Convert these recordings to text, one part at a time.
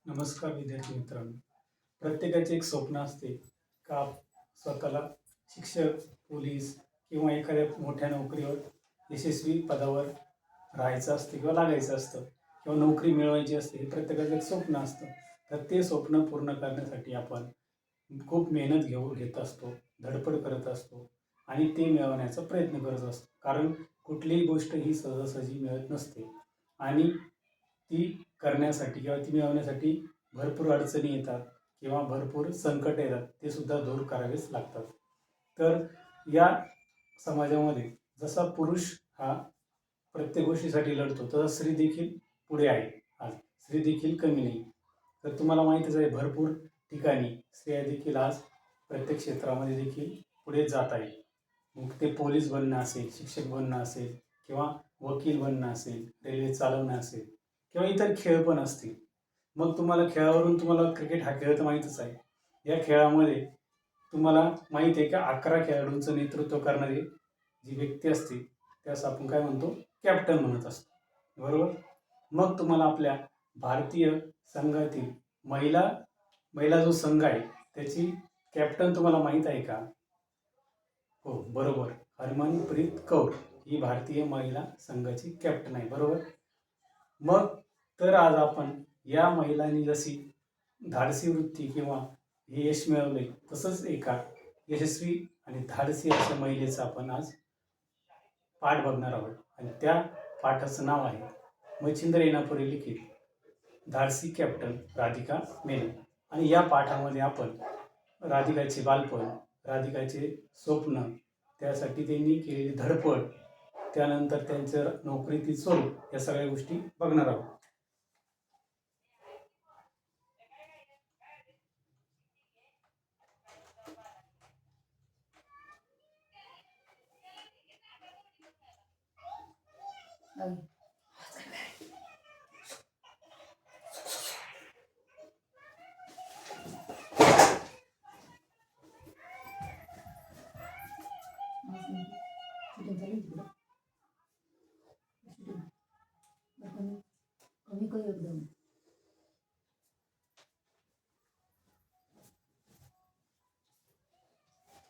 नमस्कार विद्यार्थी मित्रांनो. प्रत्येकाचे एक स्वप्न असते का स्वतःला शिक्षक, पोलीस किंवा एखाद्या मोठ्या नोकरीवर यशस्वी पदावर राहायचं असतं किंवा लागायचं असतं किंवा नोकरी मिळवायची असते. हे प्रत्येकाचं एक स्वप्न असतं. तर ते स्वप्न पूर्ण करण्यासाठी आपण खूप मेहनत घेत असतो, धडपड करत असतो आणि ते मिळवण्याचा प्रयत्न करत असतो. कारण कुठलीही गोष्ट ही सहजासहजी मिळत नसते आणि ती करण्यासाठी किंवा ती मिळवण्यासाठी भरपूर अडचणी येतात किंवा भरपूर संकट येतात. ते सुद्धा दूर करावेच लागतात. तर या समाजामध्ये जसा पुरुष हा प्रत्येक गोष्टीसाठी लढतो, तसा स्त्री देखील पुढे आहे. आज स्त्री देखील कमी नाही. तर तुम्हाला माहीतच आहे, भरपूर ठिकाणी स्त्रिया देखील आज प्रत्येक क्षेत्रामध्ये देखील पुढे जात आहे. मग ते पोलीस बनणं असेल, शिक्षक बनणं असेल किंवा वकील बनणं असेल, रेल्वे चालवणं असेल किंवा इतर खेळ पण असतील. मग तुम्हाला क्रिकेट हा खेळ तर माहीतच आहे. या खेळामध्ये तुम्हाला माहीत आहे की 11 खेळाडूंचं नेतृत्व करणारी जी व्यक्ती असते, त्यास आपण काय म्हणतो? कॅप्टन म्हणत असतो. बरोबर? मग तुम्हाला आपल्या भारतीय संघातील महिला महिला जो संघ आहे, त्याची कॅप्टन तुम्हाला माहीत आहे का? हो, बरोबर. हरमनप्रीत कौर ही भारतीय महिला संघाची कॅप्टन आहे. बरोबर? मग तर आज आपण या महिलांनी जशी धाडसी वृत्ती किंवा हे यश मिळवले, तसंच एका यशस्वी आणि धाडसी अशा महिलेचा आपण आज पाठ बघणार आहोत. आणि त्या पाठाचं नाव आहे मच्छिंद्र येनापुरे लिखित धाडसी कॅप्टन राधिका मेनन. आणि या पाठामध्ये आपण राधिकाचे बालपण, राधिकाचे स्वप्न, त्यासाठी त्यांनी केलेली धडपड, त्यानंतर त्यांचं नोकरीतील स्वरूप, या सगळ्या गोष्टी बघणार आहोत.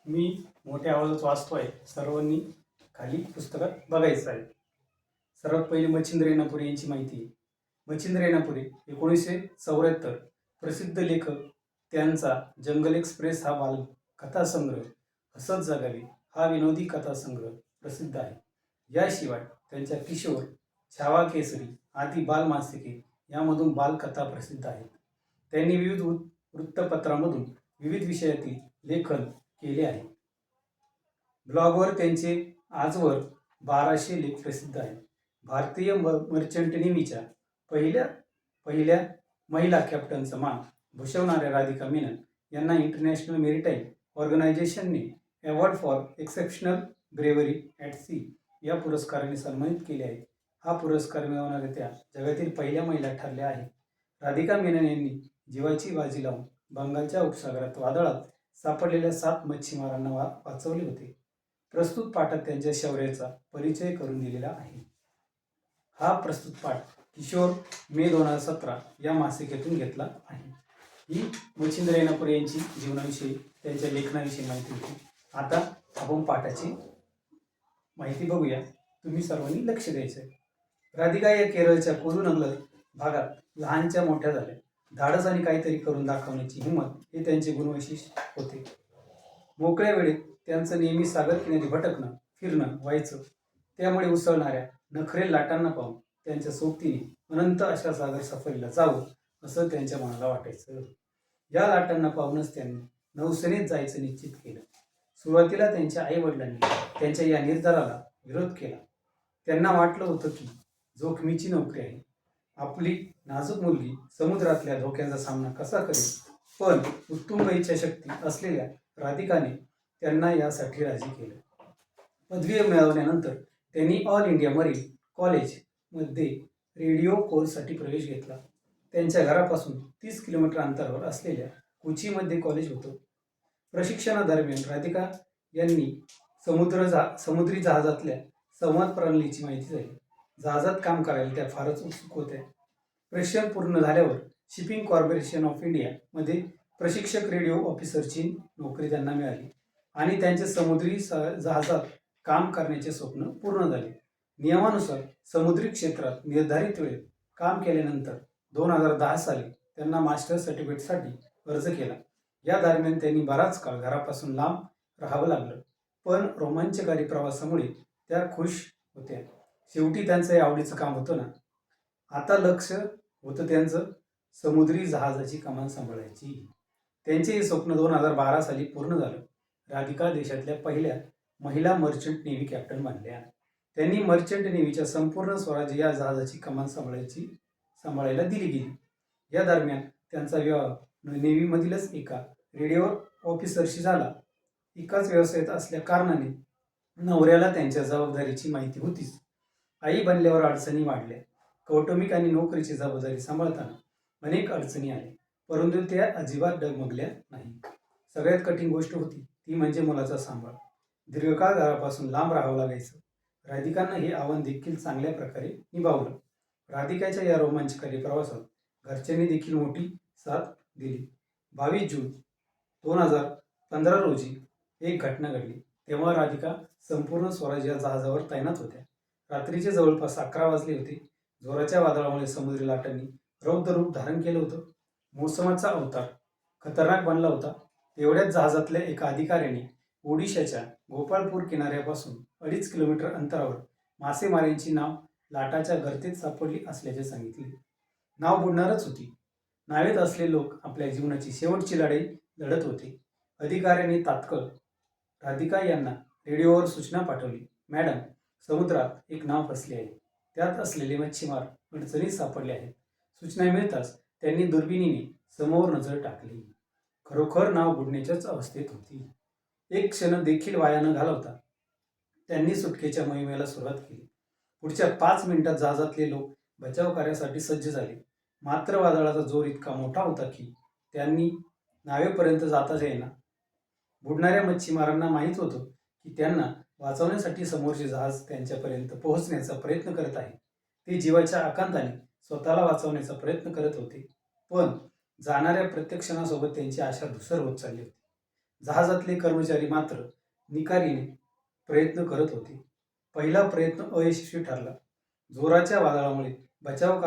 मी मोठ्या आवाजात वाचतोय, सर्वांनी खाली पुस्तकात बघायचं आहे. सर्वात पहिले मच्छिंद्र येनापुरे यांची माहिती. मच्छिंद्र येनापुरे 1974 प्रसिद्ध लेखक. त्यांचा जंगल एक्सप्रेस हा बालकथासंग्रह, हसत जगावे हा विनोदी कथासंग्रह प्रसिद्ध आहे. याशिवाय त्यांच्या किशोर, छावा केसरी आदी बालमासिके यामधून बालकथा प्रसिद्ध आहेत. त्यांनी विविध वृत्तपत्रांमधून विविध विषयातील लेखन केले आहे. ब्लॉगवर त्यांचे आजवर 1200 लेख प्रसिद्ध आहेत. भारतीय मर्चंट नेव्हीच्या पहिल्या महिला कॅप्टनचा मान भूषवणाऱ्या राधिका मेनन यांना इंटरनॅशनल मेरीटाईम ऑर्गनायझेशनने award for exceptional bravery at sea या पुरस्काराने सन्मानित केले आहे. हा पुरस्कार मिळवणाऱ्या त्या जगातील पहिल्या महिला ठरल्या आहेत. राधिका मेनन यांनी जीवाची बाजी लावून बंगालच्या उपसागरात वादळात सापडलेल्या 7 मच्छीमारांना वाचवले होते. प्रस्तुत पाठात त्यांच्या शौर्याचा परिचय करून दिलेला आहे. हा प्रस्तुत पाठ किशोर मे 2017 या मासिकेतून घेतला आहे. ही मच्छिंद्र येनापुरे यांची जीवनाविषयी, त्यांच्या लेखनाविषयी माहिती होती. आता आपण पाठाची माहिती बघूया. तुम्ही सर्वांनी लक्ष द्यायचं आहे. राधिका या केरळच्या कोलुनगल भागात लहानच्या मोठ्या झाल्या. धाडस आणि काहीतरी करून दाखवण्याची हिंमत हे त्यांचे गुणवैशिष्ट्य होते. मोकळ्या वेळेत त्यांचं नेहमी सागर किनारी भटकणं, फिरणं व्हायचं. त्यामुळे उसळणाऱ्या नखरेल लाटांना पाहून त्यांच्या सोबतीने अनंत अशा सागर सफरीला जावं असं त्यांच्या मनाला वाटायचं. या लाटांना पाहूनच त्यांनी नौसेनेत जायचं निश्चित केलं. सुरुवातीला त्यांच्या आईवडिलांनी त्यांच्या या निर्धाराला विरोध केला. त्यांना वाटलं होतं की जोखमीची नोकरी आहे. आपली नाजूक मुलगी समुद्रातल्या धोक्यांचा सामना कसा करेल? पण उत्तुंग इच्छाशक्ती असलेल्या राधिकाने त्यांना यासाठी राजी केलं. पदवी मिळवल्यानंतर त्यांनी ऑल इंडिया मरीन कॉलेजमध्ये रेडिओ कोर्ससाठी प्रवेश घेतला. त्यांच्या घरापासून 30 किलोमीटर अंतरावर असलेल्या कोचीमध्ये कॉलेज होतं. प्रशिक्षणादरम्यान राधिका यांनी समुद्री जहाजातल्या संवाद प्रणालीची माहिती झाली. जहाजात काम करायला त्या फारच उत्सुक होत्या. प्रशिक्षण पूर्ण झाल्यावर शिपिंग कॉर्पोरेशन ऑफ इंडिया मध्ये प्रशिक्षक रेडिओ ऑफिसरची नोकरी त्यांना मिळाली आणि त्यांचे समुद्री जहाजात काम करण्याचे स्वप्न पूर्ण झाले. नियमानुसार समुद्री क्षेत्रात निर्धारित वेळेत काम केल्यानंतर 2010 साली त्यांना मास्टर सर्टिफिकेटसाठी अर्ज केला. या दरम्यान त्यांनी बराच काळ घरापासून लांब राहावं लागलं, पण रोमांचकारी प्रवासामुळे त्या खुश होत्या. शेवटी त्यांचं आवडीचं काम होतं ना. आता लक्ष होतं त्यांचं समुद्री जहाजाची कमान सांभाळायची. त्यांचे हे स्वप्न 2012 साली पूर्ण झालं. राधिका देशातल्या पहिल्या महिला मर्चंट नेव्ही कॅप्टन बनल्या. त्यांनी मर्चंट नेव्हीच्या संपूर्ण स्वराज्य या जहाजाची कमान सांभाळायला दिली गेली. या दरम्यान त्यांचा विवाह नेव्हीमधीलच एका रेडिओ ऑफिसरशी झाला. एकाच व्यवसायात असल्या कारणाने नवऱ्याला त्यांच्या जबाबदारीची माहिती होतीच. आई बनल्यावर अडचणी वाढल्या. कौटुंबिक आणि नोकरीची जबाबदारी सांभाळताना अनेक अडचणी आल्या, परंतु त्या अजिबात डगमगल्या नाही. सगळ्यात कठीण गोष्ट होती ती म्हणजे मुलाचा सांभाळ. दीर्घकाळ घरापासून लांब राहावं लागायचं. राधिकांना हे आव्हान देखील चांगल्या प्रकारे निभावलं. राधिकाच्या या रोमांचकारी प्रवासात घरच्यांनी देखील मोठी साथ दिली. 22 जून 2015 रोजी एक घटना घडली. तेव्हा राधिका संपूर्ण स्वराज या जहाजावर तैनात होत्या. रात्रीचे जवळपास 11 वाजले होते. जोराच्या वादळामुळे समुद्री लाटांनी रौद्र रूप धारण केलं होतं. मोसमाचा अवतार खतरनाक बनला होता. तेवढ्याच जहाजातल्या एका अधिकाऱ्याने ओडिशाच्या गोपाळपूर किनाऱ्यापासून 2.5 किलोमीटर अंतरावर मासेमाऱ्यांची नाव लाटाच्या गर्तेत सापडली असल्याचे सांगितले. नाव बुडणारच होती. नावेत असलेले लोक आपल्या जीवनाची शेवटची लढाई लढत होते. अधिकाऱ्याने तात्काळ राधिका यांना रेडिओवर सूचना पाठवली. मॅडम, समुद्रात एक नाव फसले आहे. त्यात असलेले मच्छीमार अडचणीत सापडले आहेत. सूचना मिळताच त्यांनी दुर्बिणीने समोर नजर टाकली. खरोखर नाव बुडण्याच्याच अवस्थेत होती. एक क्षण देखील वाया न घालवता त्यांनी सुटकेच्या मोहिमेला सुरुवात केली. पुढच्या 5 मिनिटात जहाजातले लोक बचाव कार्यासाठी सज्ज झाले. मात्र वादळाचा जोर इतका मोठा होता की त्यांनी नावेपर्यंत जाताच येईना. बुडणाऱ्या मच्छीमारांना माहीत होतं की त्यांना वाचवण्यासाठी समोरचे जहाज त्यांच्यापर्यंत पोहोचण्याचा प्रयत्न करत आहे. ते जीवाच्या आकांताने स्वतःला वाचवण्याचा प्रयत्न करत होते, पण जाणाऱ्या प्रत्येक क्षणासोबत त्यांची आशा धूसर होत चालली होती. जहाजातले कर्मचारी मात्र निखारीने प्रयत्न करत होते. पहिला प्रयत्न अयशस्वी ठरला. जोराच्या वादळामुळे बचाव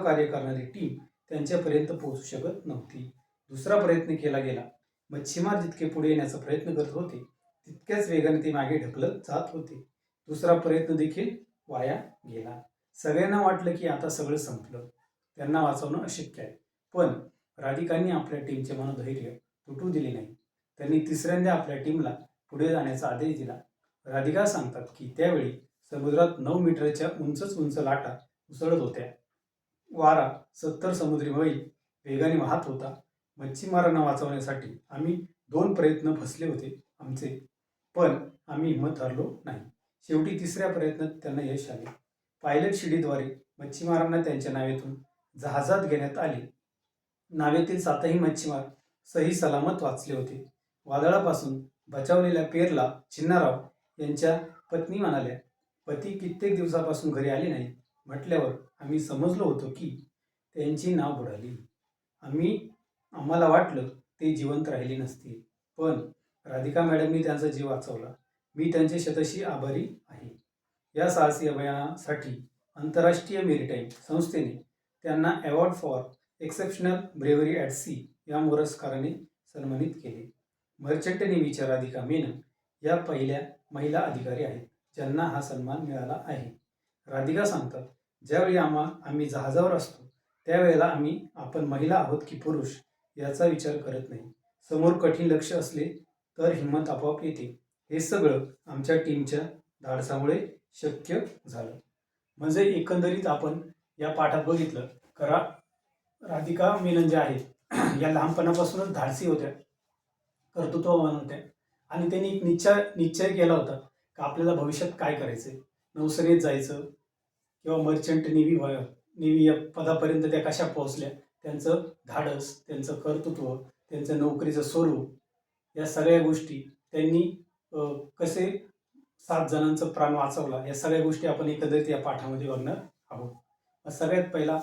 कार्य करणारी टीम त्यांच्यापर्यंत पोहोचू शकत नव्हती. दुसरा प्रयत्न केला गेला. मच्छीमार जितके पुढे येण्याचा प्रयत्न करत होते तितक्याच वेगाने ते मागे ढकलत जात होते. दुसरा प्रयत्न देखील वाया गेला. सगळ्यांना वाटलं की आता सगळं संपलं, त्यांना वाचवणं अशक्य आहे. पण राधिकांनी आपल्या टीमचे मनोधैर्य तुटू दिले नाही. त्यांनी तिसऱ्यांदा आपल्या टीमला पुढे जाण्याचा आदेश दिला. राधिका सांगतात की त्यावेळी समुद्रात 9 मीटरच्या उंच लाटा उसळत होत्या. वारा 70 समुद्री मैल वेगाने वाहत होता. मच्छीमारांना वाचवण्यासाठी आम्ही 2 प्रयत्न फसले होते आमचे, पण आम्ही हिंमत हरलो नाही. शेवटी तिसऱ्या प्रयत्नात त्यांना यश आले. पायलट शिडीद्वारे मच्छीमारांना त्यांच्या नावेतून जहाजात घेण्यात आले. नावेतील 7ही मच्छीमार सही सलामत वाचले होते. वादळापासून बचावलेल्या पेरला चिन्नाराव यांच्या पत्नी म्हणाल्या, पती कित्येक दिवसापासून घरी आले नाहीत. म्हटल्यावर आम्ही समजलो होतो की त्यांची नाव बुडाली. आम्हाला वाटलं ते जिवंत राहिले नसतील, पण राधिका मॅडमनी त्यांचा जीव वाचवला. मी त्यांचे शतशी आभारी आहे. या साहसी अभियानासाठी आंतरराष्ट्रीय मेरीटाईम संस्थेने त्यांना award for exceptional bravery at sea या पुरस्काराने सन्मानित केले. मर्चंट नेव्हीच्या राधिका मेनन या पहिल्या महिला अधिकारी आहेत ज्यांना हा सन्मान मिळाला आहे. राधिका सांगतात, ज्यावेळी आम्ही जहाजावर असतो त्यावेळेला आपण महिला आहोत की पुरुष याचा विचार करत नाही. समोर कठीण लक्ष्य असले तर हिंमत आपोआप येते. हे सगळं आमच्या टीमच्या धाडसामुळे शक्य झालं. म्हणजे एकंदरीत आपण या पाठात बघितलं करा राधिका मेनन ज्या आहेत या लहानपणापासूनच धाडसी होत्या, कर्तृत्ववान होत्या आणि त्यांनी एक निश्चय केला होता की आपल्याला भविष्यात काय करायचंय. नौसेनेत जायचं किंवा मर्चंट नेव्ही या पदापर्यंत त्या कशा पोहोचल्या. त्यांचं धाडस, त्यांचं कर्तृत्व, त्यांचं नोकरीचं स्वरूप, या सगळ्या गोष्टी त्यांनी कसे 7 जणांचं प्राण वाचवला, या सगळ्या गोष्टी आपण एकंदरीत या पाठामध्ये बघणार आहोत. सगळ्यात पहिला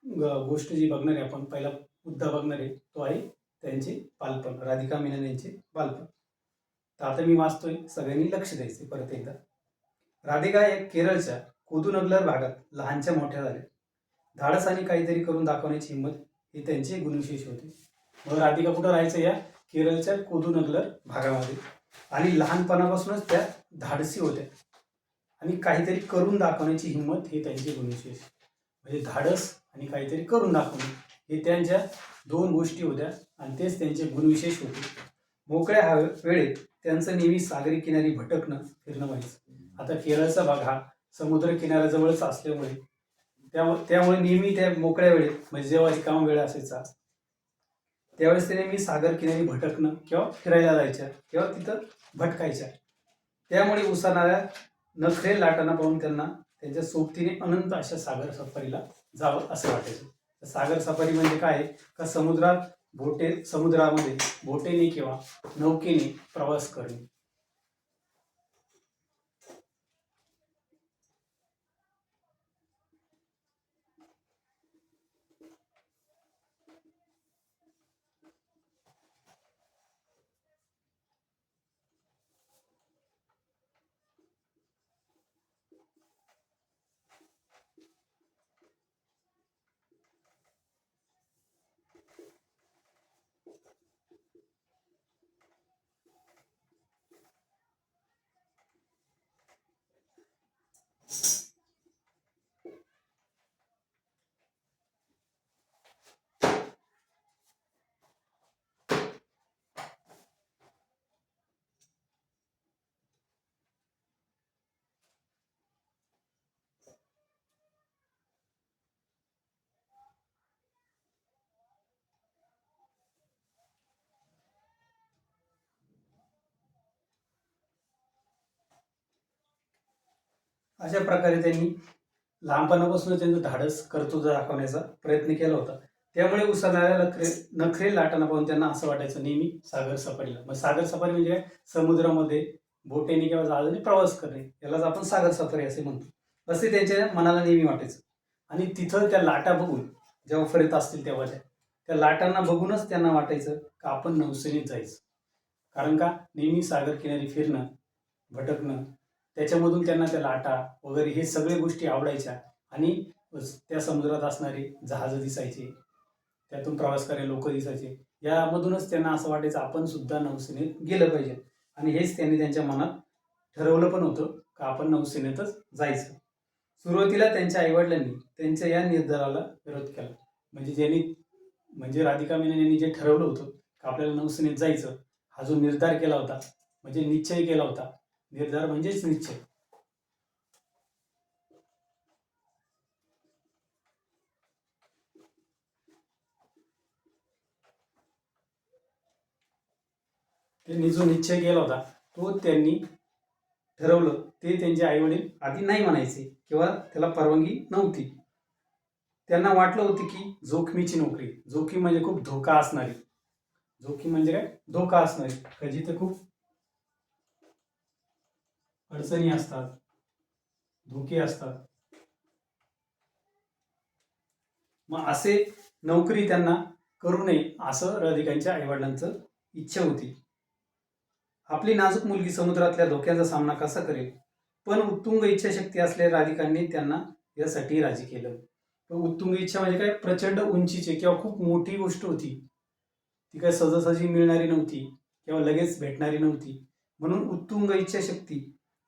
गोष्ट जी बघणार आहे आपण, पहिला मुद्दा बघणार आहे तो आहे त्यांचे बालपण, राधिका मेनन यांचे बालपण. तर आता मी वाचतोय, सगळ्यांनी लक्ष द्यायचे परत एकदा. राधिका एक केरळच्या कोदुनगलर भागात लहानच्या मोठ्या झाल्या. धाडस आणि काहीतरी करून दाखवण्याची हिंमत हे त्यांचे गुणविशेष होते. मग राधिका कुठं राहायचं? या केरळच्या कोदुनगलर भागामध्ये. आणि लहानपणापासूनच त्या धाडसी होत्या आणि काहीतरी करून दाखवण्याची हिंमत हे त्यांचे गुणविशेष. म्हणजे धाडस आणि काहीतरी करून दाखवणे हे त्यांच्या दोन गोष्टी होत्या आणि तेच त्यांचे गुणविशेष होते. मोकळ्या वेळेत त्यांचं नेहमी सागरी किनारी भटकणं फिरणं व्हायचं. आता केरळचा भाग हा समुद्र किनाऱ्याजवळच असल्यामुळे त्यामुळे नेहमी त्या मोकळ्या वेळेत, म्हणजे जेव्हा रिकामा वेळ असायचा त्यावेळेस ते नेहमी सागर किनारी भटकणं किंवा फिरायला जायच्या किंवा तिथं भटकायच्या. त्यामुळे उसळणाऱ्या नखरे लाटांना पाहून त्यांना त्यांच्या सोबतीने अनंत अशा सागर सफारीला जावं असं वाटायचं. सागर सफारी म्हणजे काय? का समुद्रामध्ये बोटेने किंवा नौकेने प्रवास करणे. अशा प्रकारे त्यांनी लहानपणापासून त्यांचं धाडस कर्तृत्व दाखवण्याचा प्रयत्न केला होता. त्यामुळे उसळणाऱ्या नखरे लाटांना पाहून त्यांना असं वाटायचं नेहमी सागर सफारीला. मग सागर सफारी म्हणजे काय? समुद्रामध्ये बोटेने किंवा जहाजाने प्रवास करणे, यालाच आपण सागर सफारी असे म्हणतो. असे त्यांच्या मनाला नेहमी वाटायचं. आणि तिथं त्या लाटा बघून जेव्हा फिरत असतील तेव्हा त्या लाटांना बघूनच त्यांना वाटायचं का आपण नौसेनेत जायचं. कारण का? नेहमी सागर किनारी फिरणं, भटकणं, त्याच्यामधून त्यांना त्या लाटा वगैरे हे सगळे गोष्टी आवडायच्या. आणि त्या समुद्रात असणारे जहाज दिसायचे, त्यातून प्रवास करायला लोक दिसायचे. यामधूनच त्यांना असं वाटायचं आपण सुद्धा नौसेनेत गेलं पाहिजे. आणि हेच त्यांनी त्यांच्या मनात ठरवलं पण होतं का आपण नौसेनेतच जायचं. सुरुवातीला त्यांच्या आईवडिलांनी त्यांच्या या निर्धाराला विरोध केला. म्हणजे राधिका मेनन यांनी जे ठरवलं होतं का आपल्याला नौसेनेत जायचं, हा जो निर्धार केला होता, म्हणजे निश्चय केला होता, निर्धार म्हणजेच निश्चय, त्यांनी जो निश्चय केला होता तो त्यांनी ठरवलं. ते त्यांचे आईवडील आधी नाही म्हणायचे किंवा त्याला परवानगी नव्हती. त्यांना वाटलं होतं की जोखमीची नोकरी, जोखीम म्हणजे खूप धोका असणारी, जोखीम म्हणजे काय? धोका असणारी, का जिथे खूप अडचणी असतात, धोके असतात. मग असे नोकरी त्यांना करू नये असं राधिकांच्या आईवडिलांचं इच्छा होती. आपली नाजूक मुलगी समुद्रातल्या धोक्यांचा सामना कसा करेल? पण उत्तुंग इच्छाशक्ती असलेल्या राधिकांनी त्यांना यासाठी राजी केलं. उत्तुंग इच्छा म्हणजे काय? प्रचंड उंचीची किंवा खूप मोठी गोष्ट होती, ती काय सहजासहजी मिळणारी नव्हती किंवा लगेच भेटणारी नव्हती. म्हणून उत्तुंग इच्छाशक्ती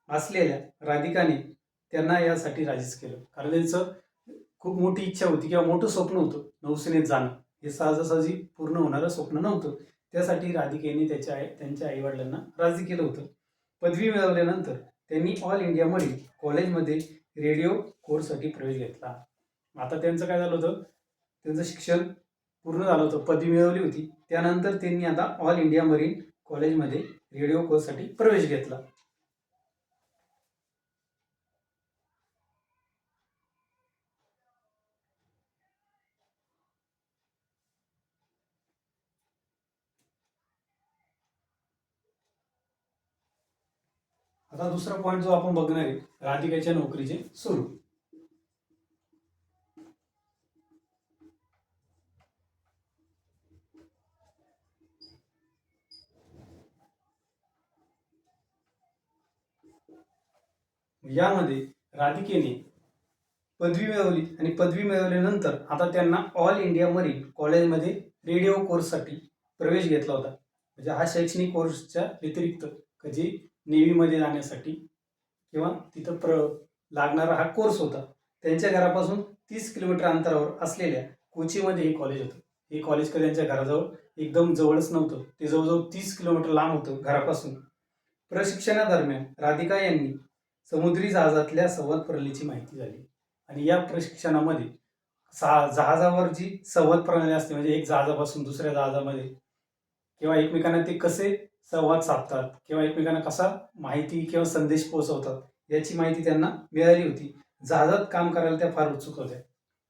असलेल्या राधिकाने त्यांना यासाठी राजीच केलं. कारण त्यांचं खूप मोठी इच्छा होती किंवा मोठं स्वप्न होतं नौसेनेत जाणं. हे सहजासहजी पूर्ण होणारं स्वप्न नव्हतं. त्यासाठी राधिकेने त्यांच्या आईवडिलांना राजी केलं होतं. पदवी मिळवल्यानंतर त्यांनी ऑल इंडिया मरीन कॉलेजमध्ये रेडिओ कोर्ससाठी प्रवेश घेतला. आता त्यांचं काय झालं होतं? त्यांचं शिक्षण पूर्ण झालं होतं, पदवी मिळवली होती. त्यानंतर त्यांनी आता ऑल इंडिया मरीन कॉलेजमध्ये रेडिओ कोर्ससाठी प्रवेश घेतला. आता दुसरा पॉईंट जो आपण बघणार आहे, राधिकाच्या नोकरीचे स्वरूप. यामध्ये राधिकेने पदवी मिळवली आणि पदवी मिळवल्यानंतर आता त्यांना ऑल इंडिया मरीन कॉलेजमध्ये रेडिओ कोर्ससाठी प्रवेश घेतला होता. म्हणजे हा शैक्षणिक कोर्सच्या व्यतिरिक्त जे नेव्हीमध्ये जाण्यासाठी किंवा तिथं लागणारा हा कोर्स होता. त्यांच्या घरापासून 30 किलोमीटर अंतरावर असलेल्या कोचीमध्ये हे कॉलेज होतं. हे कॉलेज कधी त्यांच्या घराजवळ एकदम जवळच नव्हतं, ते जवळजवळ 30 किलोमीटर लांब होतं घरापासून. प्रशिक्षणादरम्यान राधिका यांनी समुद्री जहाजातल्या संवाद प्रणालीची माहिती झाली आणि या प्रशिक्षणामध्ये जहाजावर जी संवाद प्रणाली असते, म्हणजे एक जहाजापासून दुसऱ्या जहाजामध्ये किंवा एकमेकांना ते कसे संवाद साधतात किंवा एकमेकांना कसा माहिती किंवा संदेश पोहोचवतात याची माहिती त्यांना मिळाली होती. जहाजात काम करायला त्या फार उत्सुक होत्या,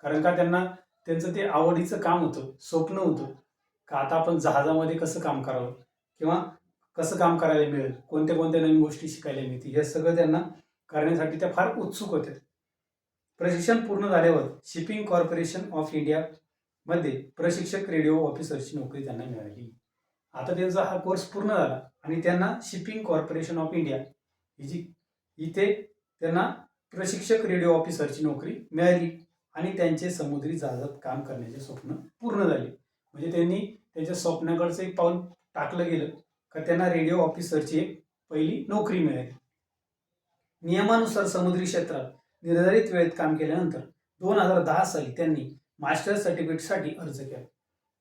कारण का त्यांना त्यांचं ते आवडीचं काम होतं, स्वप्न होतं का आता आपण जहाजामध्ये कसं काम करावं किंवा कसं काम करायला मिळेल, कोणत्या कोणत्या नवीन गोष्टी शिकायला मिळतील, हे सगळं त्यांना करण्यासाठी त्या फार उत्सुक होत्या. प्रशिक्षण पूर्ण झाल्यावर शिपिंग कॉर्पोरेशन ऑफ इंडिया मध्ये प्रशिक्षक रेडिओ ऑफिसरची नोकरी त्यांना मिळाली. आता त्यांचा हा कोर्स पूर्ण झाला आणि त्यांना शिपिंग कॉर्पोरेशन ऑफ इंडिया इथे त्यांना प्रशिक्षक रेडिओ ऑफिसरची नोकरी मिळाली आणि त्यांचे समुद्री जहाजात काम करण्याचे स्वप्न पूर्ण झाले. म्हणजे त्यांनी त्यांच्या स्वप्नाकडचं एक पाऊल टाकलं गेलं का त्यांना रेडिओ ऑफिसरची एक पहिली नोकरी मिळाली. नियमानुसार समुद्री क्षेत्रात निर्धारित वेळेत काम केल्यानंतर 2010 साली त्यांनी मास्टर सर्टिफिकेटसाठी अर्ज केला.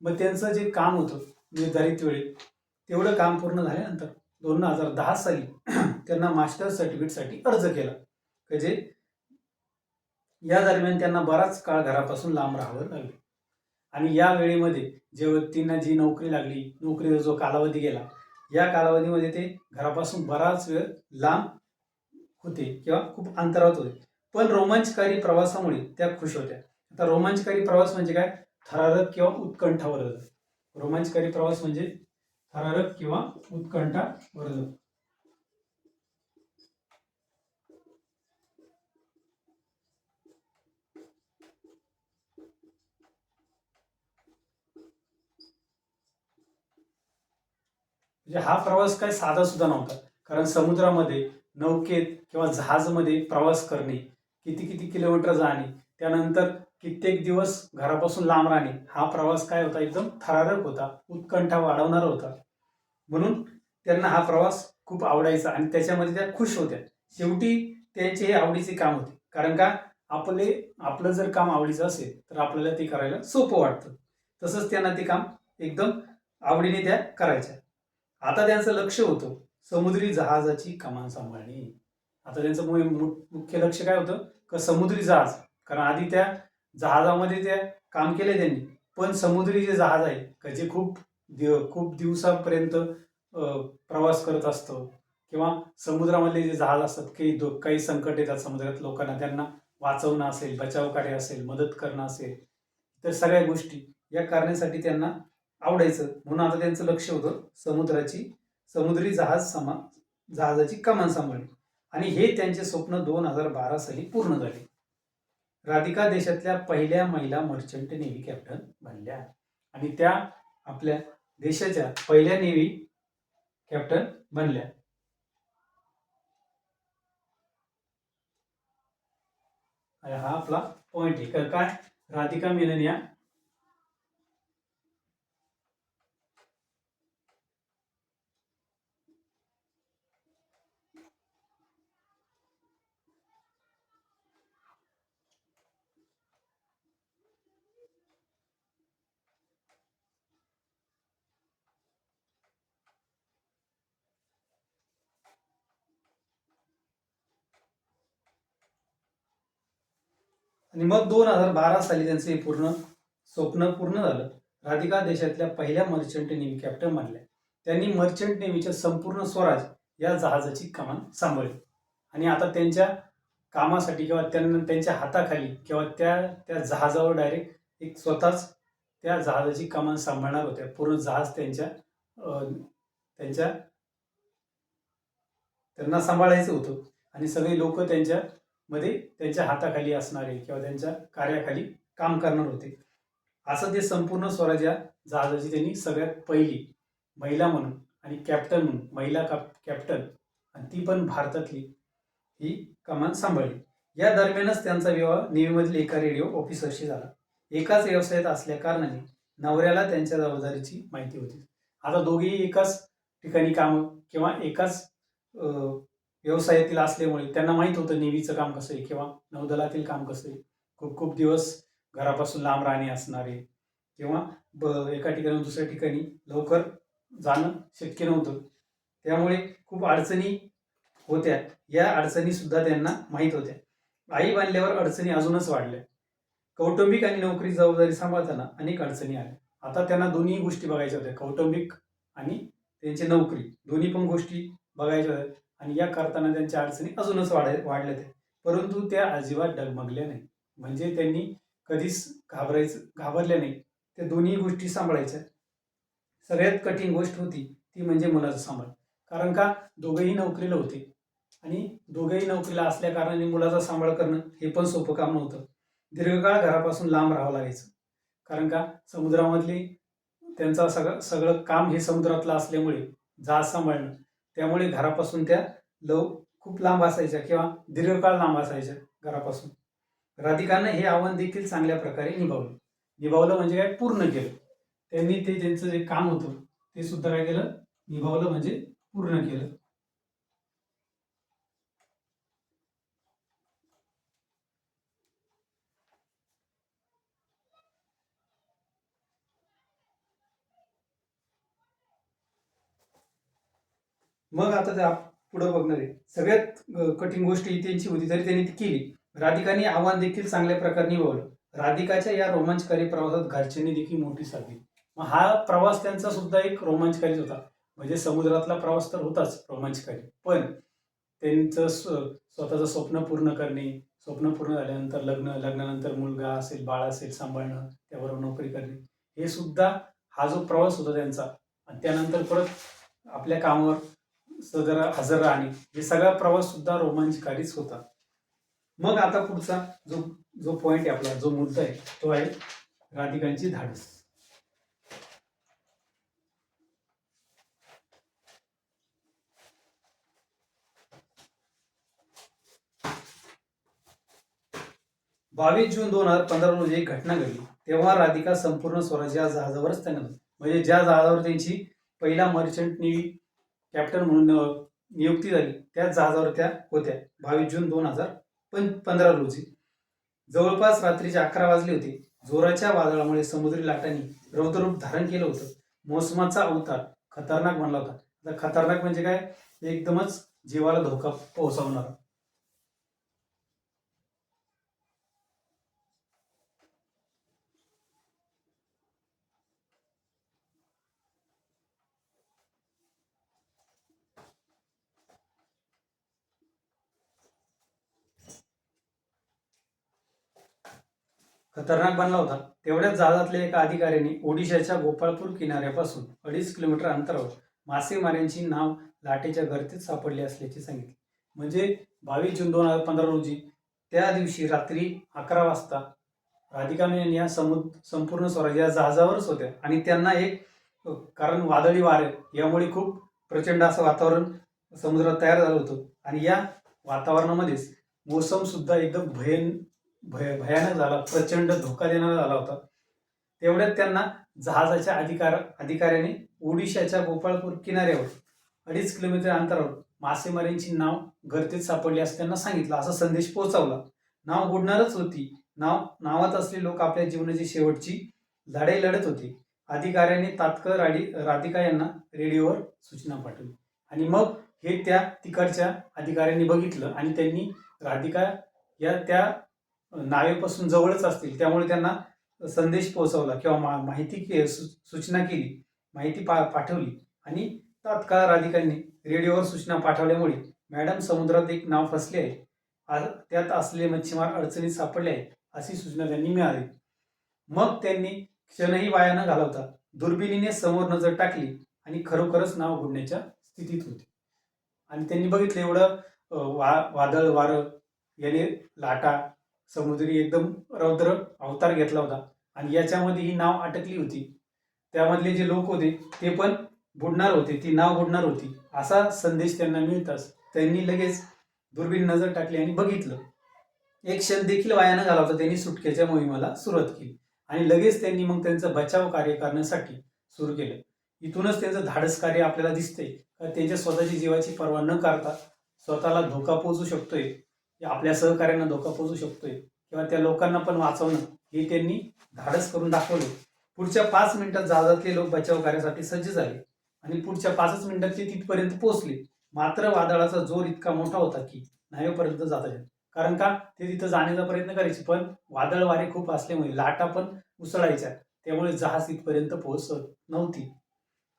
मग त्यांचं जे काम होतं निर्धारित वेळेत तेवढं काम पूर्ण झाल्यानंतर 2010 साली त्यांना मास्टर सर्टिफिकेटसाठी अर्ज केला. म्हणजे या दरम्यान त्यांना बराच काळ घरापासून लांब राहावं लागलं आणि या वेळेमध्ये जे व्यक्तींना जी नोकरी लागली, नोकरीचा जो कालावधी गेला, या कालावधीमध्ये ते घरापासून बराच वेळ लांब होते किंवा खूप अंतरावर होते. पण रोमांचकारी प्रवासामुळे त्या खुश होत्या. आता रोमांचकारी प्रवास म्हणजे काय? थरारक किंवा उत्कंठावर्धक. रोमांचकारी प्रवास म्हणजे थरारक किंवा उत्कंठावर्धक. म्हणजे हा प्रवास काय साधा सुद्धा नव्हता, कारण समुद्रामध्ये नौकेत किंवा जहाजमध्ये प्रवास करणे, किती किती किलोमीटर जाणे, त्यानंतर कित्येक दिवस घरापासून लांब राहणे, हा प्रवास काय होता? एकदम थरारक होता, उत्कंठा वाढवणारा होता. म्हणून त्यांना हा प्रवास खूप आवडायचा आणि त्याच्यामध्ये त्या खुश होत्या. शेवटी त्यांचे हे आवडीचे काम होते, कारण का आपलं जर काम आवडीचं असेल तर आपल्याला ते करायला सोपं वाटतं. तसंच त्यांना ते काम एकदम आवडीने त्या करायच्या. आता त्यांचं लक्ष होतं समुद्री जहाजाची कमान सांभाळणे. आता त्यांचं मुख्य लक्ष काय होतं? का समुद्री जहाज, कारण आधी त्या जहाजामध्ये त्या काम केले त्यांनी, पण समुद्री जे जहाज आहे का जे खूप दिवसापर्यंत प्रवास करत असतं किंवा समुद्रामधले जे जहाज असतात, काही संकट येतात समुद्रात लोकांना, त्यांना वाचवणं असेल, बचाव कार्य असेल, मदत करणं असेल, तर सगळ्या गोष्टी या करण्यासाठी त्यांना आवडायचं. म्हणून आता त्यांचं लक्ष होतं समुद्री जहाजाची कमान सांभाळणे आणि हे त्यांचे स्वप्न 2012 साली पूर्ण झाले. राधिका देशातल्या पहिल्या महिला मर्चंट नेव्ही कॅप्टन बनल्या आणि त्या आपल्या देशाच्या पहिल्या नेव्ही कॅप्टन बनल्या. हा आपला पॉइंट आहे. काय? राधिका मेनन या आणि मग 2012 साली त्यांचं हे स्वप्न पूर्ण झालं. राधिका देशातल्या पहिल्या मर्चंट नेव्ही कॅप्टन बनल्या. त्यांनी मर्चंट नेव्हीच्या संपूर्ण स्वराज या जहाजाची कमान सांभाळली आणि आता त्यांच्या कामासाठी किंवा त्यांच्या हाताखाली किंवा त्या जहाजावर डायरेक्ट एक स्वतःच त्या जहाजाची कमान सांभाळणार होत्या. पूर्ण जहाज त्यांना सांभाळायचं होतं आणि सगळे लोक त्यांच्या हाताखाली असणारे किंवा त्यांच्या कार्याखाली काम करणार होते. असं ते संपूर्ण स्वराज या जहाजाची त्यांनी सगळ्यात पहिली महिला म्हणून आणि कॅप्टन म्हणून, महिला कॅप्टन, आणि ती पण भारतातली, ही कमान सांभाळली. या दरम्यानच त्यांचा विवाह नेव्हीमधील एका रेडिओ ऑफिसरशी झाला. एकाच व्यवसायात असल्या कारणाने नवऱ्याला त्यांच्या जबाबदारीची माहिती होती. आता दोघेही एकाच ठिकाणी काम किंवा एकाच व्यवसायातील असल्यामुळे त्यांना माहीत होतं नेव्हीचं काम कसं आहे किंवा नौदलातील काम कसं आहे. खूप खूप दिवस घरापासून लांब राहणे असणारे किंवा एका ठिकाणी दुसऱ्या ठिकाणी लवकर जाणं शक्य नव्हतं. त्यामुळे खूप अडचणी होत्या. या अडचणी सुद्धा त्यांना माहीत होत्या. आई बनल्यावर अडचणी अजूनच वाढल्या. कौटुंबिक आणि नोकरी जबाबदारी सांभाळताना अनेक अडचणी आल्या. आता त्यांना दोन्ही गोष्टी बघायच्या होत्या. कौटुंबिक आणि त्यांची नोकरी दोन्ही पण गोष्टी बघायच्या होत्या आणि या करताना त्यांच्या अडचणी अजूनच वाढल्या त्या. परंतु त्या अजिबात डगमगल्या नाही. म्हणजे त्यांनी कधीच घाबरल्या नाही. त्या दोन्ही गोष्टी सांभाळायच्या. सगळ्यात कठीण गोष्ट होती ती म्हणजे मुलाचा सांभाळ. कारण का दोघेही नोकरीला होते आणि दोघेही नोकरीला असल्या कारणाने मुलाचा सांभाळ करणं हे पण सोपं काम नव्हतं. दीर्घकाळ घरापासून लांब राहावं लागायचं. कारण का समुद्रामधली त्यांचा सगळं काम हे समुद्रातलं असल्यामुळे जहाज सांभाळणं, त्यामुळे घरापासून त्या खूप लांब असायच्या किंवा दीर्घकाळ लांब असायच्या घरापासून. राधिकानं हे आव्हान देखील चांगल्या प्रकारे निभावलं म्हणजे काय पूर्ण केलं. त्यांनी ते त्यांचं जे काम होतं ते सुद्धा काय केलं, निभावलं म्हणजे पूर्ण केलं. मग आता त्या पुढे बघणार आहे. सगळ्यात कठीण गोष्ट ही त्यांची होती तरी त्यांनी ती केली. राधिकाने आव्हान देखील चांगल्या प्रकारे निभावलं. राधिकाच्या या रोमांचकारी प्रवासात घरच्यांनी देखील मोठी साथ दिली. मग हा प्रवास त्यांचा सुद्धा एक रोमांचकारीच होता. म्हणजे समुद्रातला प्रवास तर होताच रोमांचकारी, पण त्यांचं स्वतःचं स्वप्न पूर्ण करणे, स्वप्न पूर्ण झाल्यानंतर लग्नानंतर मुलगा असेल, बाळ असेल सांभाळणं, त्याबरोबर नोकरी करणे, हे सुद्धा हा जो प्रवास होता त्यांचा आणि त्यानंतर परत आपल्या कामावर हजर राहणे, हे सगळा प्रवास सुद्धा रोमांचकारीच होता. मग आता पुढचा जो जो पॉइंट आहे आपला, जो मुद्दा आहे तो आहे राधिकांची धाडस. बावीस जून 2015 रोजी एक घटना घडली. तेव्हा राधिका संपूर्ण स्वराज या जहाजावरच तैनात होती. म्हणजे ज्या जहाजावर त्यांची पहिला मर्चंट नेव्ही कॅप्टन म्हणून नियुक्ती झाली त्या जहाजावर त्या होत्या. 22 जून 2015 रोजी जवळपास रात्रीचे 11 वाजले होते. जोराच्या वादळामुळे समुद्री लाटांनी रौद्ररूप धारण केलं होतं. मोसमाचा अवतार खतरनाक बनला होता. आता खतरनाक म्हणजे काय, एकदमच जीवाला धोका पोहोचवणार. खतरनाक बनला होता. तेवढ्याच जहाजातल्या एका अधिकाऱ्याने ओडिशाच्या गोपाळपूर किनाऱ्यापासून 2.5 किलोमीटर अंतरावर मासेमाऱ्यांची नाव लाटेच्या गर्दीत सापडली असल्याचे सांगितले. म्हणजे 22 जून 2015 रोजी त्या दिवशी रात्री 11 वाजता राधिका मेनन या संपूर्ण स्वराज या जहाजावरच होत्या आणि त्यांना एक कारण वादळी वारे यामुळे खूप प्रचंड असं वातावरण समुद्रात तयार झालं होतं आणि या वातावरणामध्येच मोसम सुद्धा एकदम भयानक झाला, प्रचंड धोका देणारा झाला होता. तेवढ्यात त्यांना जहाजाच्या अधिकाऱ्याने ओडिशाच्या गोपाळपूर किनाऱ्यावर 2.5 किलोमीटर अंतरावर मासेमाऱ्यांची नाव गर्दीत सापडली असं त्यांना सांगितलं, असा संदेश पोहोचवला. नाव बुडणारच होती. नावात असले लोक आपल्या जीवनाची शेवटची लढाई लढत होते. अधिकाऱ्याने तात्काळ राधिका यांना रेडिओवर सूचना पाठवली आणि मग हे त्या तिकडच्या अधिकाऱ्यांनी बघितलं आणि त्यांनी राधिका या त्या नावेपासून जवळच असतील त्यामुळे त्यांना संदेश पोहोचवला किंवा माहिती सूचना केली, माहिती पाठवली आणि तात्काळ राधिकांनी रेडिओवर सूचना पाठवल्यामुळे मॅडम समुद्रात एक नाव फसले आहे, त्यात असलेले मच्छीमार अडचणीत सापडले आहेत अशी सूचना त्यांनी मिळाली. मग त्यांनी क्षणही वाया न घालवता दुर्बिणीने समोर नजर टाकली आणि खरोखरच नाव बुडण्याच्या स्थितीत होते आणि त्यांनी बघितलं एवढं वादळ वारं याने लाटा समुद्री एकदम रौद्र अवतार घेतला होता आणि याच्यामध्ये ही नाव अटकली होती. त्यामधले जे लोक होते ते पण बुडणार होते, ती नाव बुडणार होती असा संदेश त्यांना मिळताच त्यांनी लगेच दुर्बीण नजर टाकली आणि बघितलं. एक क्षण देखील वाया न घालवता त्यांनी सुटकेच्या मोहिमेला सुरुवात केली आणि लगेच त्यांनी मग त्यांचं बचाव कार्य करण्यासाठी सुरू केलं. इथूनच त्यांचं धाडस कार्य आपल्याला दिसतंय का त्यांच्या स्वतःची जीवाची पर्वा न करता स्वतःला धोका पोहोचू शकतोय, आपल्या सहकार्यांना धोका पोहोचू शकतोय किंवा त्या लोकांना पण वाचवणं हे त्यांनी धाडस करून दाखवलं. पुढच्या 5 मिनिटात जहाजातले लोक बचाव कार्यासाठी सज्ज झाले आणि पुढच्या 5च मिनिटात ते तिथपर्यंत पोहोचले. मात्र वादळाचा जोर इतका मोठा होता की नावेपर्यंत जाता येत. कारण का ते तिथं जाण्याचा प्रयत्न करायचे, पण वादळ वारे खूप असल्यामुळे लाटा पण उसळायच्या, त्यामुळे जहाज तिथपर्यंत पोहोचत नव्हती.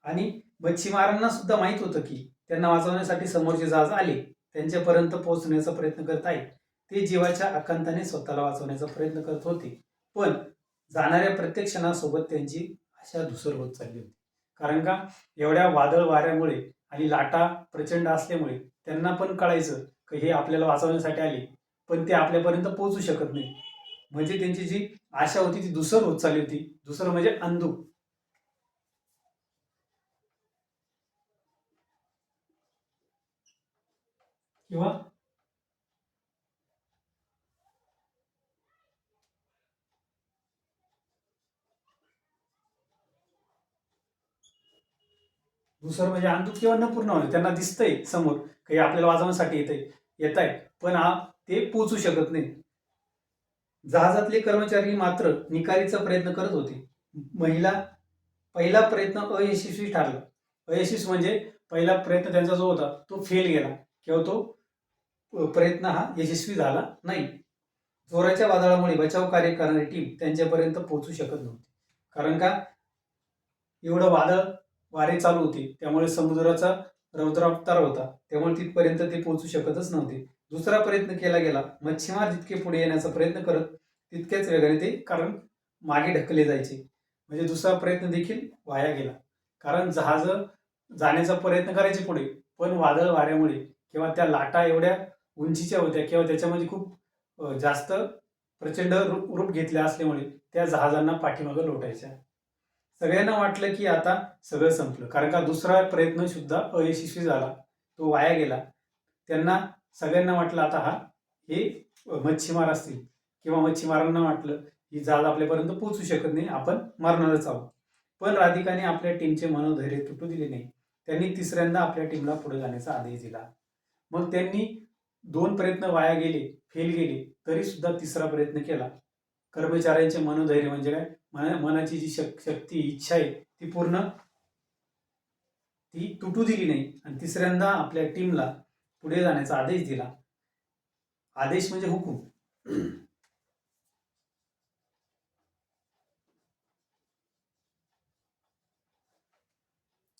आणि मच्छीमारांना सुद्धा माहित होतं की त्यांना वाचवण्यासाठी समोरचे जहाज आले, त्यांच्यापर्यंत पोहोचण्याचा प्रयत्न करत आहेत. ते जीवाच्या आकांताने स्वतःला वाचवण्याचा प्रयत्न करत होते, पण जाणाऱ्या प्रत्येक क्षणासोबत त्यांची आशा धुसर होत चालली होती. कारण का एवढ्या वादळ वाऱ्यामुळे आणि लाटा प्रचंड असल्यामुळे त्यांना पण कळायचं की हे आपल्याला वाचवण्यासाठी आले, पण ते आपल्यापर्यंत पोहोचू शकत नाही. म्हणजे त्यांची जी आशा होती ती धुसर होत चालली होती. धुसर म्हणजे अंधुक. किंवा दुसरं म्हणजे अंधुक किंवा न पूर्ण होणे. त्यांना दिसतंय समोर काही आपल्याला वाचवण्यासाठी येत आहे, पण ते पोचू शकत नाही. जहाजातले कर्मचारी मात्र निकालीचा प्रयत्न करत होते. पहिला प्रयत्न अयशस्वी ठरला. अयशस्वी म्हणजे पहिला प्रयत्न त्यांचा जो होता तो फेल गेला किंवा तो प्रयत्न हा यशस्वी झाला नाही. जोराच्या वादळामुळे बचाव कार्य करणारी टीम त्यांच्यापर्यंत पोहोचू शकत नव्हती. कारण का एवढं वादळ वारे चालू होते, त्यामुळे समुद्राचा रौद्रावतार होता, त्यामुळे तिथपर्यंत ते पोहोचू शकतच नव्हते. दुसरा प्रयत्न केला गेला. मच्छीमार जितके पुढे येण्याचा प्रयत्न करत तितक्याच वेगाने ते कारण मागे ढकलले जायचे. म्हणजे दुसरा प्रयत्न देखील वाया गेला. कारण जहाज जाण्याचा प्रयत्न करायचे पुढे, पण वादळ वाऱ्यामुळे किंवा त्या लाटा एवढ्या उंचीच्या होत्या किंवा त्याच्यामध्ये खूप जास्त प्रचंड रूप घेतले असल्यामुळे त्या जहाजांना पाठीमागं लोटायच्या. सगळ्यांना वाटलं की आता सगळं संपलं, कारण का दुसरा प्रयत्न सुद्धा अयशस्वी झाला, तो वाया गेला. त्यांना सगळ्यांना वाटलं आता हे मच्छीमार असतील किंवा मच्छीमारांना वाटलं ही जहाज आपल्यापर्यंत पोहोचू शकत नाही, आपण मरणारच आहोत. पण राधिकाने आपल्या टीमचे मनोधैर्य तुटू दिले नाही. त्यांनी तिसऱ्यांदा आपल्या टीमला पुढे जाण्याचा आदेश दिला. मग त्यांनी 2 प्रयत्न वाया गेले, फेल गेले, तरी सुद्धा तिसरा प्रयत्न केला. कर्मचाऱ्यांचे मनोधैर्य म्हणजे काय, मनाची जी शक्ती इच्छा आहे ती तुटू दिली नाही आणि तिसऱ्यांदा आपल्या टीमला पुढे जाण्याचा आदेश दिला. आदेश म्हणजे हुकूम.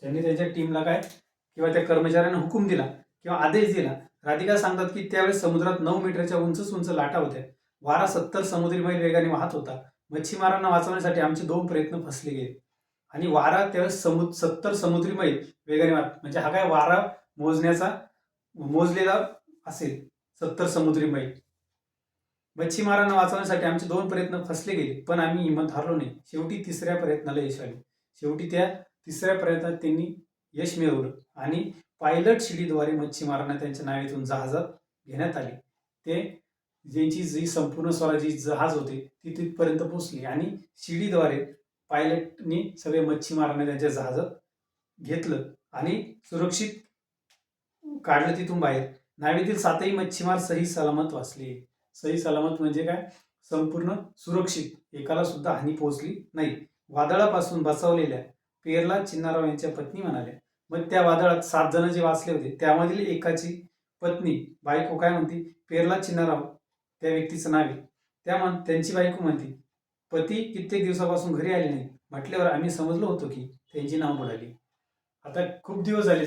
त्यांनी त्यांच्या टीमला काय किंवा त्या कर्मचाऱ्यांना हुकूम दिला किंवा आदेश दिला. राधिका सांगतात की त्यावेळेस समुद्रात 9 मीटरच्या उंच लाटा होत्या. वारा 70 समुद्री मैल वेगाने वाहत होता. मच्छीमारांना वाचवण्यासाठी आमचे 2 प्रयत्न फसले गेले. आणि वारा त्यावेळेस 70 समुद्री मैल वेगाने वाहत, म्हणजे हा काय वारा मोजलेला असेल 70 समुद्री मैल. मच्छीमारांना वाचवण्यासाठी आमचे 2 प्रयत्न फसले गेले, पण आम्ही हिंमत हारलो नाही. शेवटी तिसऱ्या प्रयत्नाला यश आले. शेवटी त्या तिसऱ्या प्रयत्नात त्यांनी यश मिळवलं आणि पायलट शिडीद्वारे मच्छीमारांना त्यांच्या नावेतून जहाजात घेण्यात आले. ते ज्यांची जी संपूर्ण स्वराजी जहाज होते ती तिथपर्यंत पोहोचली आणि शिडीद्वारे पायलटनी सगळे मच्छीमारांना त्यांच्या जहाजात घेतलं आणि सुरक्षित काढलं तिथून बाहेर. नावेतील 7ही मच्छीमार सही सलामत वाचले. सही सलामत म्हणजे काय, संपूर्ण सुरक्षित, एकाला सुद्धा हानी पोहोचली नाही. वादळापासून बचावलेल्या पेरला चिन्नाराव यांच्या पत्नी म्हणाल्या. मग त्या वादळात 7 जण जे वाचले होते त्यामधील एकाची पत्नी बायको काय म्हणती, पेरला चिन्नाराव त्या व्यक्तीचं नाव आहे. त्यांची बायको म्हणती, पती कित्येक दिवसापासून घरी आले नाही. म्हटल्यावर आम्ही समजलो होतो की त्यांची नाव बुडाली. आता खूप दिवस झाले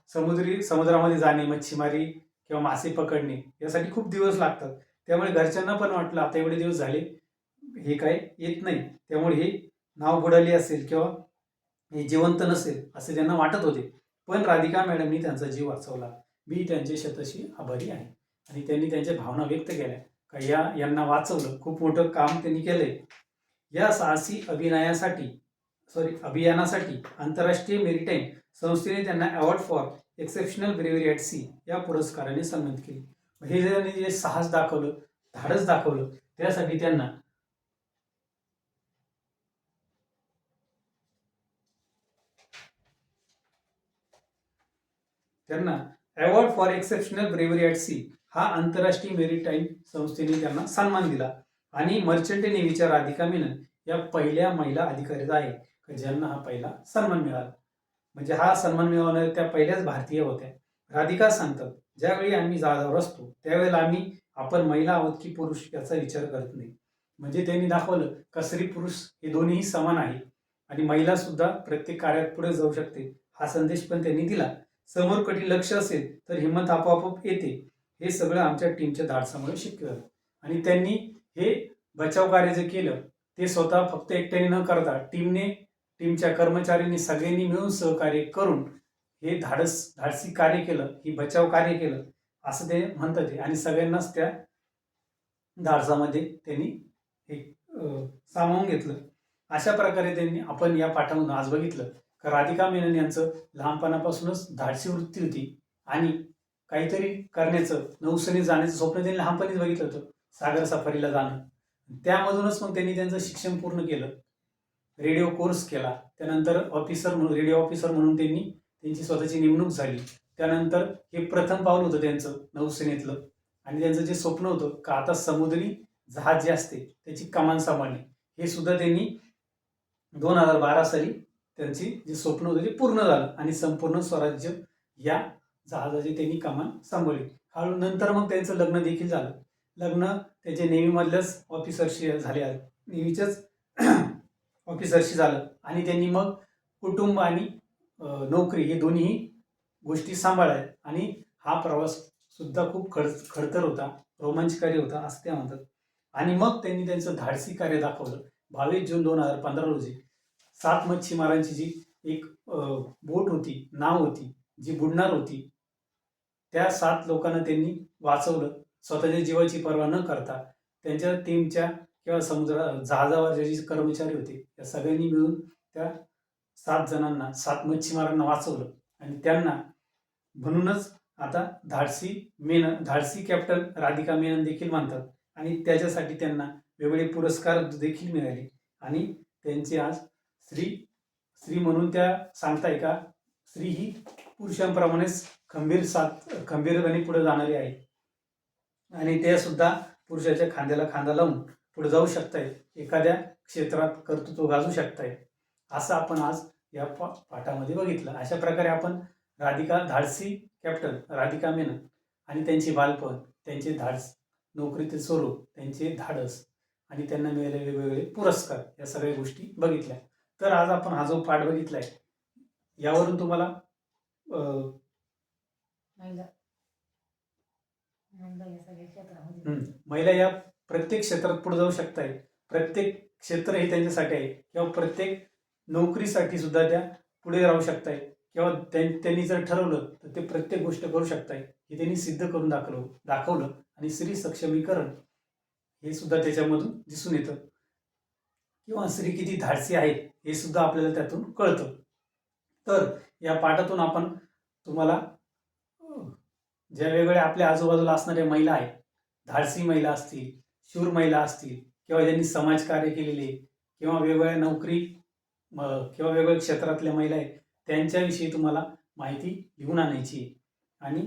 समुद्रामध्ये जाणे, मच्छीमारी किंवा मासे पकडणे यासाठी खूप दिवस लागतात. त्यामुळे घरच्यांना पण वाटलं आता एवढे दिवस झाले हे काय येत नाही, त्यामुळे हे नाव बुडाली असेल किंवा हे जिवंत नसेल असे त्यांना वाटत होते. पण राधिका मॅडमनी त्यांचा जीव वाचवला. मी त्यांचे शतशी आभारी आहे. आणि त्यांनी त्यांच्या भावना व्यक्त केल्या का यांना वाचवलं, खूप मोठं काम त्यांनी केलंय. या साहसी अभियानासाठी आंतरराष्ट्रीय मेरीटाईम संस्थेने त्यांना award for exceptional bravery at sea या पुरस्काराने सन्मानित केले. हे जे साहस दाखवलं, धाडस दाखवलं, त्यासाठी त्यांना award for exceptional bravery at sea हा आंतरराष्ट्रीय मेरीटाईम संस्थेने त्यांना सन्मान दिला. आणि मर्चंट नेव्हीच्या राधिका मेनन या पहिल्या महिला अधिकारीच आहे ज्यांना हा पहिला सन्मान मिळाला. म्हणजे हा सन्मान मिळवणाऱ्या त्या पहिल्याच भारतीय होत्या. राधिका सांगतात, ज्यावेळी आम्ही जहाजावर असतो त्यावेळेला आपण महिला आहोत की पुरुष याचा विचार करत नाही. म्हणजे त्यांनी दाखवलं का स्त्री पुरुष हे दोन्हीही समान आहे आणि महिला सुद्धा प्रत्येक कार्यात पुढे जाऊ शकते हा संदेश पण त्यांनी दिला. समोर कधी लक्ष असेल तर हिंमत आपोआप येते. हे सगळं आमच्या टीमच्या धाडसामुळे शक्य झालं. आणि त्यांनी हे बचाव कार्य जे केलं ते स्वतः फक्त एकट्याने न करता टीमच्या कर्मचाऱ्यांनी सगळ्यांनी मिळून सहकार्य करून हे धाडसी कार्य केलं, ही बचाव कार्य केलं असं ते म्हणतात. आणि सगळ्यांनाच त्या धाडसामध्ये त्यांनी हे सामावून घेतलं. अशा प्रकारे त्यांनी आपण या पाठामधून आज बघितलं का राधिका मेनन यांचं लहानपणापासूनच धाडसी वृत्ती होती आणि काहीतरी करण्याचं, नौसेनेत जाण्याचं स्वप्न त्यांनी लहानपणीच बघितलं होतं, सागर सफारीला जाणं. त्यामधूनच मग त्यांनी त्यांचं शिक्षण पूर्ण केलं, रेडिओ कोर्स केला. त्यानंतर रेडिओ ऑफिसर म्हणून त्यांची स्वतःची नेमणूक झाली. त्यानंतर हे प्रथम पाऊल होतं त्यांचं नौसेनेतलं. आणि त्यांचं जे स्वप्न होतं का आता समुद्री जहाज जे असते त्याची कमान सांभाळणे, हे सुद्धा त्यांनी 2012 साली त्यांची जे स्वप्न होतं ते पूर्ण झालं आणि संपूर्ण स्वराज्य या जहाजाची त्यांनी कमान सांभाळली. हळू नंतर मग त्यांचं लग्न देखील झालं. लग्न त्याचे नेव्हीमधल्याच ऑफिसरशी झाले, नेव्हीच्याच ऑफिसरशी झालं. आणि त्यांनी मग कुटुंब आणि नोकरी हे दोन्ही गोष्टी सांभाळल्या. आणि हा प्रवास सुद्धा खूप खडतर होता, रोमांचकारी होता असं त्या म्हणतात. आणि मग त्यांनी त्यांचं धाडसी कार्य दाखवलं. 22 जून 2015 रोजी 7 मच्छीमारांची जी एक बोट होती, नाव होती, जी बुडणार होती, त्या 7 लोकांना त्यांनी वाचवलं स्वतःच्या जीवाची पर्वा न करता. त्यांच्या टीमच्या किंवा जहाजावर जे कर्मचारी होते त्या सगळ्यांनी मिळून त्या 7 मच्छीमारांना वाचवलं. आणि त्यांना म्हणूनच आता धाडसी कॅप्टन राधिका मेनन देखील म्हणतात. आणि त्याच्यासाठी त्यांना वेगवेगळे पुरस्कार देखील मिळाले. आणि त्यांची आज स्त्री म्हणून त्या सांगताय का स्त्री ही पुरुषांप्रमाणेच खंबीरपणे पुढे जाणारी आहे. आणि ते सुद्धा पुरुषाच्या खांद्याला खांदा लावून पुढे जाऊ शकताय, एखाद्या क्षेत्रात कर्तृत्व गाजू शकताय, असं आपण आज या पाठामध्ये बघितलं. अशा प्रकारे आपण धाडसी कॅप्टन राधिका मेनन आणि त्यांचे बालपण, त्यांचे धाडस, नोकरीतील स्वरूप, त्यांचे धाडस आणि त्यांना मिळालेले वेगवेगळे पुरस्कार या सगळ्या गोष्टी बघितल्या. तर आज आपण हा जो पाठ बघितलाय यावरून तुम्हाला महिला या प्रत्येक क्षेत्रात पुढे जाऊ शकताय. प्रत्येक क्षेत्र हे त्यांच्यासाठी आहे किंवा प्रत्येक नोकरीसाठी सुद्धा त्या पुढे राहू शकताय किंवा त्यांनी जर ठरवलं तर ते प्रत्येक गोष्ट करू शकताय. हे त्यांनी सिद्ध करून दाखवलं. आणि स्त्री सक्षमीकरण हे सुद्धा त्याच्यामधून दिसून येतं किंवा स्त्री किती धाडसी आहेत हे सुद्धा आपल्याला त्यातून कळतं. तर या पाठातून आपण तुम्हाला ज्या वेगवेगळ्या आपल्या आजूबाजूला असणाऱ्या महिला आहेत, धाडसी महिला असतील, शूर महिला असतील किंवा ज्यांनी समाजकार्य केलेले किंवा वेगवेगळ्या नोकरी किंवा वेगवेगळ्या क्षेत्रातल्या महिला आहेत, त्यांच्याविषयी तुम्हाला माहिती लिहून आणायची आणि